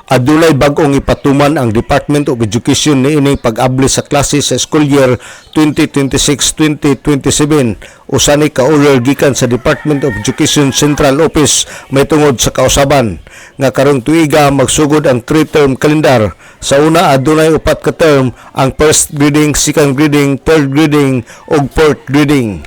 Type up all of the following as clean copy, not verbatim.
Adunay bag-ong ipatuman ang Department of Education niining pag-abli sa klase sa school year 2026-2027. Usa ni ka-order gikan sa Department of Education Central Office may tungod sa kausaban nga karong tuiga magsugod ang 3-term kalendar. Sa una adunay 4 ka term, ang first grading, second grading, third grading ug fourth grading.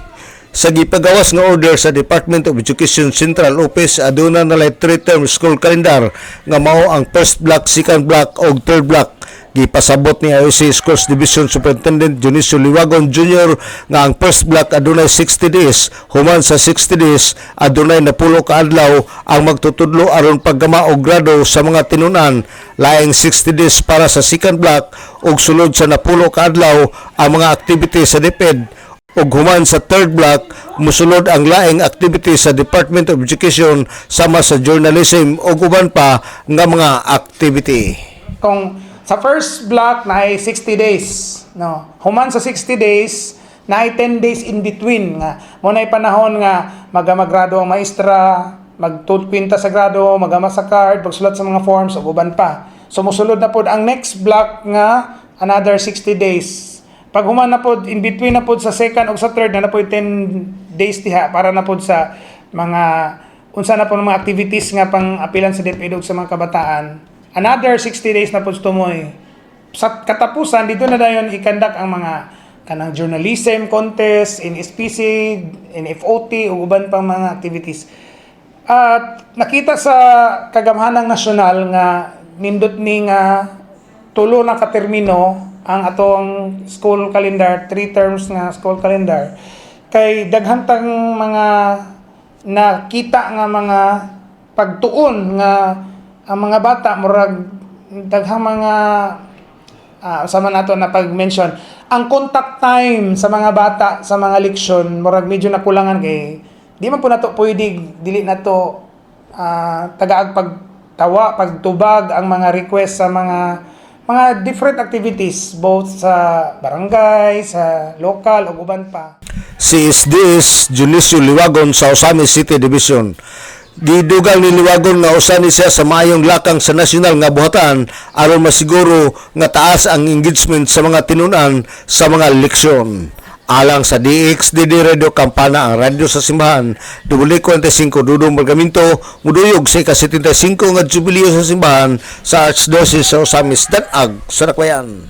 Sa gipagawas nga order sa Department of Education Central Office, aduna nalay 3-term school calendar nga mao ang first block, second block ug third block. Gipasabot ni IOC Schools Division Superintendent Dionisio Liwagon Jr. nga ang first block adunay 60 days, human sa 60 days adunay napulo ka adlaw ang magtutudlo aron paggama og grado sa mga tinunan, laing 60 days para sa second block ug sulod sa napulo ka adlaw ang mga activity sa DepEd. Ug human sa third block, musulod ang laing activities sa Department of Education sama sa journalism ug uban pa nga mga activity. Kung sa first block na ay 60 days, no. Human sa 60 days na ay 10 days in between nga mo na panahon nga magamagrado ang maestra, magtutpinta sa grado, magama sa card, pagsulat sa mga forms ug uban pa. So musulod na pod ang next block nga another 60 days. Pag human na po, in between na po sa second o sa third, na po 10 days diha para na po sa mga, unsa na po ng mga activities nga pang apilan sa DepEd sa mga kabataan. Another 60 days na po tumoy. Sa katapusan, dito na dayon ikandak ang mga kanang journalism contest, NSPC, NFOT, o uban pang mga activities. At nakita sa kagamhanang nasyonal nga nindot ni nga tulo na katermino ang atong school calendar, 3 terms nga school calendar, kay daghantang mga nakita nga mga pagtuon nga ang mga bata murag daghang mga sama nato na pag-mention ang contact time sa mga bata sa mga leksyon murag medyo nakulangan kay di man po nato pwede dili nato tagaag pagtawa, pagtubag ang mga request sa mga different activities both sa barangay, sa local ug uban pa. Si SDS Dionisio Liwagon sa Osamis City Division. Gidugang ni Liwagon nga usa ni siya sa maayong lakang sa nasyonal nga buhatan aron masiguro nga taas ang engagement sa mga tinunan sa mga leksyon. Alang sa DXDD Radio Kampana, ang radyo sa simbahan, W45 Dudong Margaminto, muduyog sa ika-75 nga jubileo sa simbahan sa Archdiocese sa Osamis, Danag, Sarakwayan.